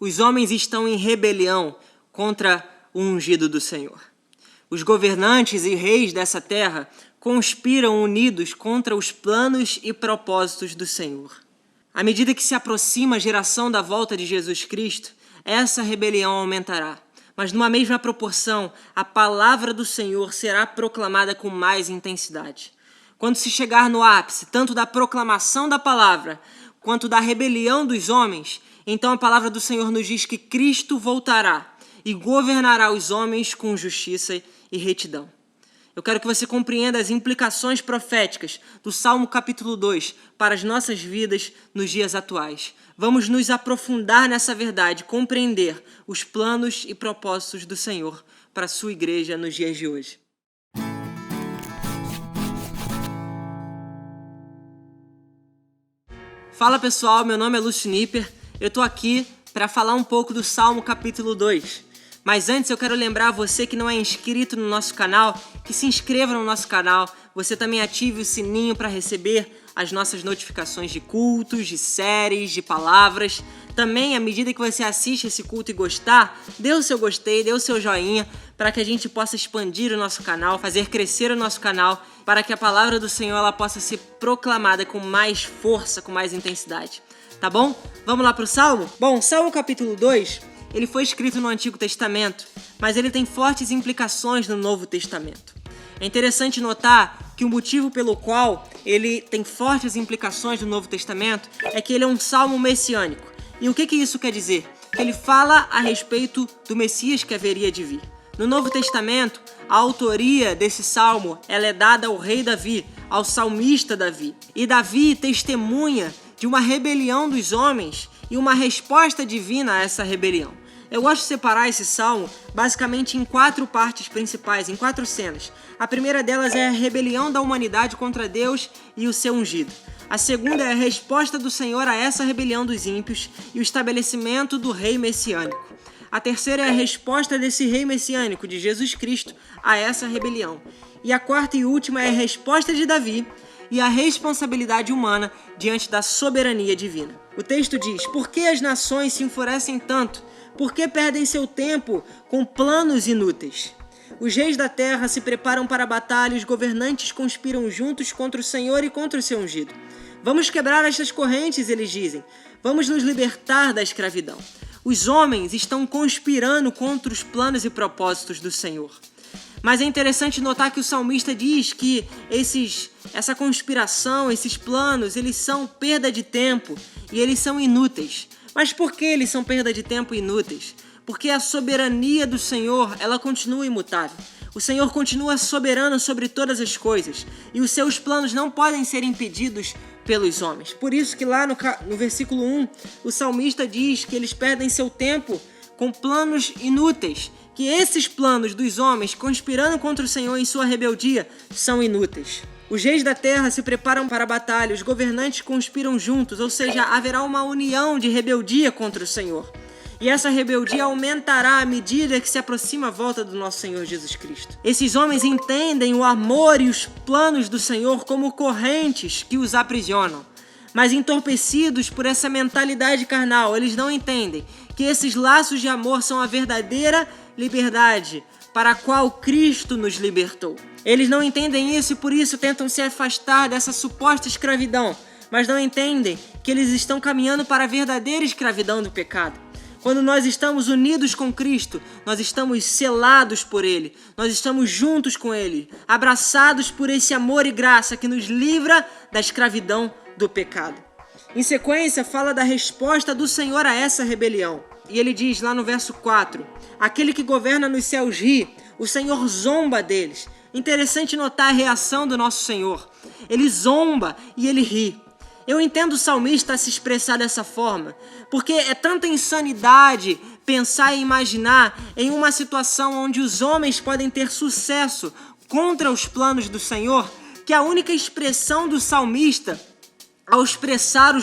Os homens estão em rebelião contra o ungido do Senhor. Os governantes e reis dessa terra conspiram unidos contra os planos e propósitos do Senhor. À medida que se aproxima a geração da volta de Jesus Cristo, essa rebelião aumentará. Mas numa mesma proporção, a palavra do Senhor será proclamada com mais intensidade. Quando se chegar no ápice, tanto da proclamação da palavra, quanto da rebelião dos homens, então a palavra do Senhor nos diz que Cristo voltará e governará os homens com justiça e retidão. Eu quero que você compreenda as implicações proféticas do Salmo capítulo 2 para as nossas vidas nos dias atuais. Vamos nos aprofundar nessa verdade, compreender os planos e propósitos do Senhor para a sua igreja nos dias de hoje. Fala pessoal, meu nome é Lúcio Nipper, eu estou aqui para falar um pouco do Salmo capítulo 2. Mas antes eu quero lembrar você que não é inscrito no nosso canal, que se inscreva no nosso canal, você também ative o sininho para receber as nossas notificações de cultos, de séries, de palavras. Também, à medida que você assiste esse culto e gostar, dê o seu gostei, dê o seu joinha, para que a gente possa expandir o nosso canal, fazer crescer o nosso canal, para que a palavra do Senhor ela possa ser proclamada com mais força, com mais intensidade. Tá bom? Vamos lá para o Salmo? Bom, Salmo capítulo 2, ele foi escrito no Antigo Testamento, mas ele tem fortes implicações no Novo Testamento. É interessante notar que o motivo pelo qual ele tem fortes implicações no Novo Testamento é que ele é um salmo messiânico. E o que isso quer dizer? Que ele fala a respeito do Messias que haveria de vir. No Novo Testamento, a autoria desse salmo ela é dada ao rei Davi, ao salmista Davi. E Davi testemunha de uma rebelião dos homens e uma resposta divina a essa rebelião. Eu gosto de separar esse salmo basicamente em 4 partes principais, em 4 cenas. A primeira delas é a rebelião da humanidade contra Deus e o seu ungido. A segunda é a resposta do Senhor a essa rebelião dos ímpios e o estabelecimento do rei messiânico. A terceira é a resposta desse rei messiânico, de Jesus Cristo, a essa rebelião. E a quarta e última é a resposta de Davi e a responsabilidade humana diante da soberania divina. O texto diz: "Por que as nações se enfurecem tanto? Por que perdem seu tempo com planos inúteis? Os reis da terra se preparam para a batalha, os governantes conspiram juntos contra o Senhor e contra o seu ungido. Vamos quebrar estas correntes", eles dizem. "Vamos nos libertar da escravidão." Os homens estão conspirando contra os planos e propósitos do Senhor. Mas é interessante notar que o salmista diz que essa conspiração, esses planos, eles são perda de tempo e eles são inúteis. Mas por que eles são perda de tempo e inúteis? Porque a soberania do Senhor, ela continua imutável. O Senhor continua soberano sobre todas as coisas e os seus planos não podem ser impedidos pelos homens. Por isso que lá no versículo 1, o salmista diz que eles perdem seu tempo com planos inúteis, que esses planos dos homens conspirando contra o Senhor em sua rebeldia são inúteis. Os reis da terra se preparam para a batalha, os governantes conspiram juntos, ou seja, haverá uma união de rebeldia contra o Senhor. E essa rebeldia aumentará à medida que se aproxima a volta do nosso Senhor Jesus Cristo. Esses homens entendem o amor e os planos do Senhor como correntes que os aprisionam. Mas entorpecidos por essa mentalidade carnal, eles não entendem que esses laços de amor são a verdadeira liberdade para a qual Cristo nos libertou. Eles não entendem isso e por isso tentam se afastar dessa suposta escravidão, mas não entendem que eles estão caminhando para a verdadeira escravidão do pecado. Quando nós estamos unidos com Cristo, nós estamos selados por Ele, nós estamos juntos com Ele, abraçados por esse amor e graça que nos livra da escravidão do pecado. Em sequência, fala da resposta do Senhor a essa rebelião. E ele diz lá no verso 4, "Aquele que governa nos céus ri, o Senhor zomba deles." Interessante notar a reação do nosso Senhor. Ele zomba e ele ri. Eu entendo o salmista se expressar dessa forma, porque é tanta insanidade pensar e imaginar em uma situação onde os homens podem ter sucesso contra os planos do Senhor, que a única expressão do salmista, ao expressar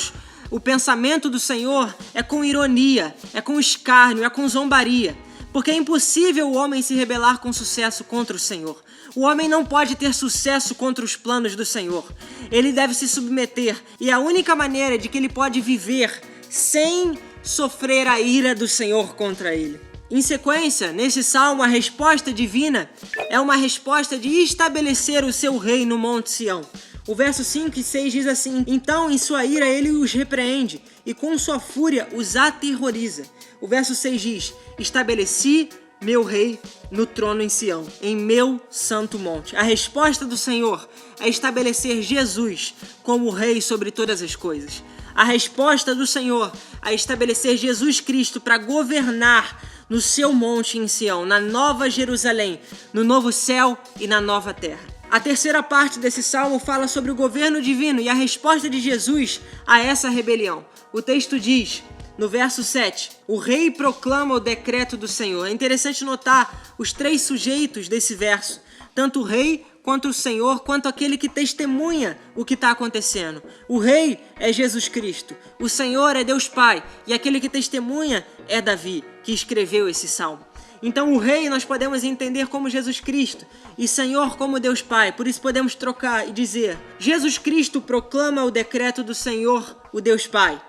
o pensamento do Senhor, é com ironia, é com escárnio, é com zombaria. Porque é impossível o homem se rebelar com sucesso contra o Senhor. O homem não pode ter sucesso contra os planos do Senhor. Ele deve se submeter. E a única maneira de que ele pode viver sem sofrer a ira do Senhor contra ele. Em sequência, nesse salmo, a resposta divina é uma resposta de estabelecer o seu rei no Monte Sião. O verso 5 e 6 diz assim: então em sua ira ele os repreende e com sua fúria os aterroriza. O verso 6 diz: estabeleci meu rei no trono em Sião, em meu santo monte. A resposta do Senhor é estabelecer Jesus como rei sobre todas as coisas. A resposta do Senhor é estabelecer Jesus Cristo para governar no seu monte em Sião, na nova Jerusalém, no novo céu e na nova terra. A terceira parte desse salmo fala sobre o governo divino e a resposta de Jesus a essa rebelião. O texto diz, no verso 7, o rei proclama o decreto do Senhor. É interessante notar os três sujeitos desse verso, tanto o rei quanto o Senhor, quanto aquele que testemunha o que está acontecendo. O rei é Jesus Cristo, o Senhor é Deus Pai e aquele que testemunha é Davi, que escreveu esse salmo. Então o rei nós podemos entender como Jesus Cristo e Senhor como Deus Pai. Por isso podemos trocar e dizer: Jesus Cristo proclama o decreto do Senhor, o Deus Pai.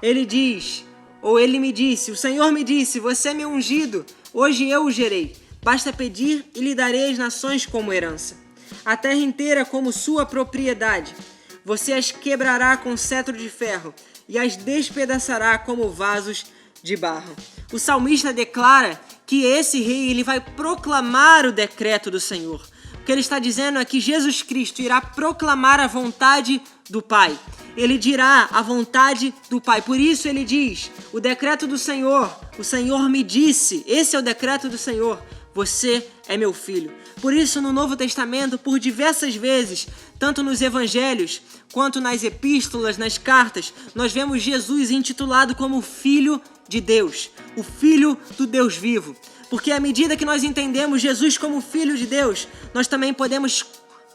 Ele diz, ou ele me disse, o Senhor me disse: você é meu ungido, hoje eu o gerei. Basta pedir e lhe darei as nações como herança, a terra inteira como sua propriedade. Você as quebrará com cetro de ferro e as despedaçará como vasos de barro. O salmista declara que esse rei ele vai proclamar o decreto do Senhor. O que ele está dizendo é que Jesus Cristo irá proclamar a vontade do Pai. Ele dirá a vontade do Pai. Por isso ele diz, o decreto do Senhor, o Senhor me disse, esse é o decreto do Senhor, você é meu filho. Por isso no Novo Testamento, por diversas vezes, tanto nos evangelhos, quanto nas epístolas, nas cartas, nós vemos Jesus intitulado como Filho de Deus, o Filho do Deus vivo. Porque à medida que nós entendemos Jesus como Filho de Deus, nós também podemos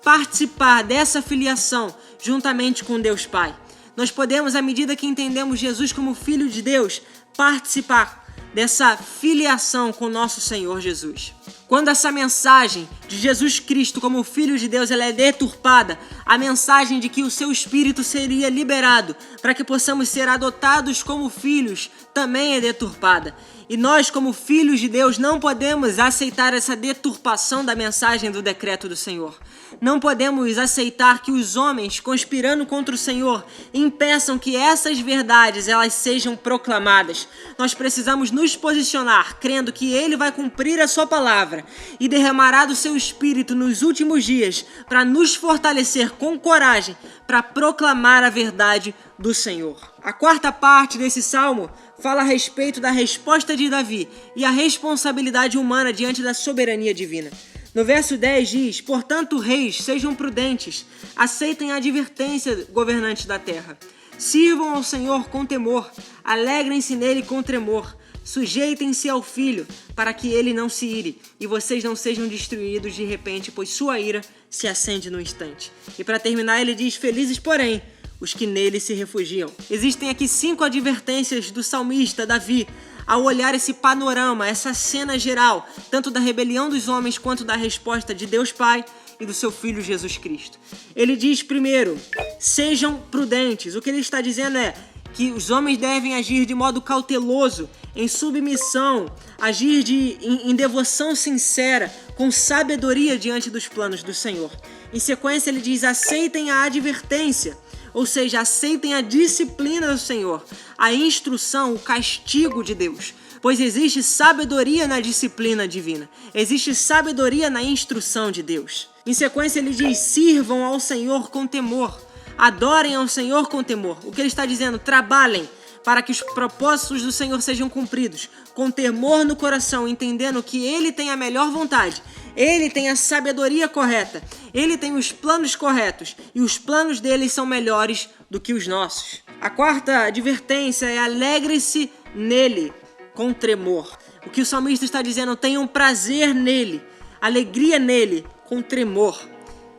participar dessa filiação juntamente com Deus Pai. Nós podemos, à medida que entendemos Jesus como Filho de Deus, participar dessa filiação com nosso Senhor Jesus. Quando essa mensagem de Jesus Cristo como Filho de Deus ela é deturpada, a mensagem de que o seu Espírito seria liberado para que possamos ser adotados como filhos também é deturpada. E nós, como filhos de Deus, não podemos aceitar essa deturpação da mensagem do decreto do Senhor. Não podemos aceitar que os homens, conspirando contra o Senhor, impeçam que essas verdades elas sejam proclamadas. Nós precisamos nos posicionar, crendo que Ele vai cumprir a sua palavra e derramará do seu Espírito nos últimos dias para nos fortalecer com coragem para proclamar a verdade do Senhor. A quarta parte desse salmo fala a respeito da resposta de Davi e a responsabilidade humana diante da soberania divina. No verso 10 diz, portanto, reis, sejam prudentes, aceitem a advertência, governantes da terra. Sirvam ao Senhor com temor, alegrem-se nele com tremor, sujeitem-se ao Filho, para que ele não se ire, e vocês não sejam destruídos de repente, pois sua ira se acende no instante. E para terminar ele diz, felizes porém, os que nele se refugiam. Existem aqui 5 advertências do salmista Davi, ao olhar esse panorama, essa cena geral, tanto da rebelião dos homens quanto da resposta de Deus Pai e do seu Filho Jesus Cristo. Ele diz primeiro, sejam prudentes. O que ele está dizendo é que os homens devem agir de modo cauteloso, em submissão, agir em devoção sincera, com sabedoria diante dos planos do Senhor. Em sequência ele diz, aceitem a advertência. Ou seja, aceitem a disciplina do Senhor, a instrução, o castigo de Deus. Pois existe sabedoria na disciplina divina. Existe sabedoria na instrução de Deus. Em sequência ele diz, sirvam ao Senhor com temor. Adorem ao Senhor com temor. O que ele está dizendo? Trabalhem para que os propósitos do Senhor sejam cumpridos, com temor no coração, entendendo que Ele tem a melhor vontade, Ele tem a sabedoria correta, Ele tem os planos corretos, e os planos dele são melhores do que os nossos. A quarta advertência é alegre-se nele, com tremor. O que o salmista está dizendo, tenham prazer nele, alegria nele, com tremor.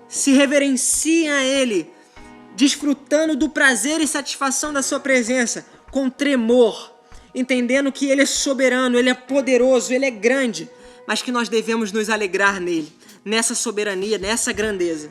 Se reverenciem a Ele, desfrutando do prazer e satisfação da sua presença, com tremor, entendendo que Ele é soberano, Ele é poderoso, Ele é grande, mas que nós devemos nos alegrar nele, nessa soberania, nessa grandeza.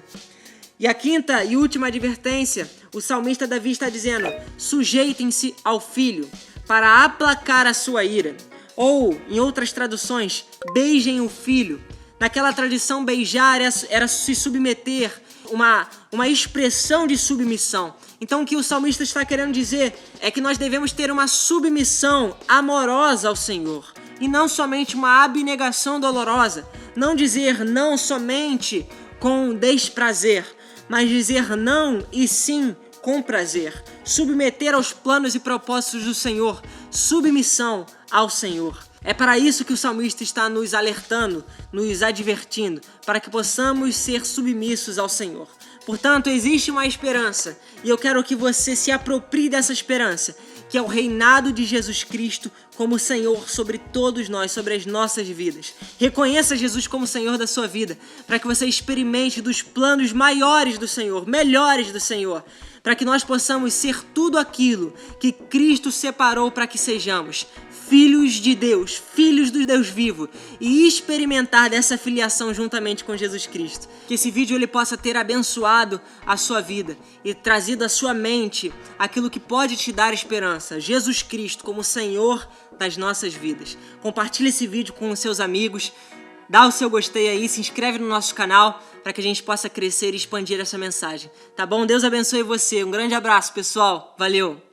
E a quinta e última advertência, o salmista Davi está dizendo, sujeitem-se ao Filho. para aplacar a sua ira. Ou, em outras traduções, beijem o filho. Naquela tradição, beijar era se submeter, uma expressão de submissão. Então o que o salmista está querendo dizer é que nós devemos ter uma submissão amorosa ao Senhor e não somente uma abnegação dolorosa. Não dizer não somente com desprazer, mas dizer não e sim com prazer. Submeter aos planos e propósitos do Senhor. Submissão ao Senhor. É para isso que o salmista está nos alertando, nos advertindo, para que possamos ser submissos ao Senhor. Portanto, existe uma esperança, e eu quero que você se aproprie dessa esperança, que é o reinado de Jesus Cristo como Senhor sobre todos nós, sobre as nossas vidas. Reconheça Jesus como Senhor da sua vida, para que você experimente dos planos maiores do Senhor, melhores do Senhor, para que nós possamos ser tudo aquilo que Cristo separou para que sejamos. Filhos de Deus, filhos do Deus vivo, e experimentar dessa filiação juntamente com Jesus Cristo. Que esse vídeo ele possa ter abençoado a sua vida e trazido à sua mente aquilo que pode te dar esperança. Jesus Cristo como Senhor das nossas vidas. Compartilhe esse vídeo com os seus amigos, dá o seu gostei aí, se inscreve no nosso canal para que a gente possa crescer e expandir essa mensagem. Tá bom? Deus abençoe você. Um grande abraço, pessoal. Valeu!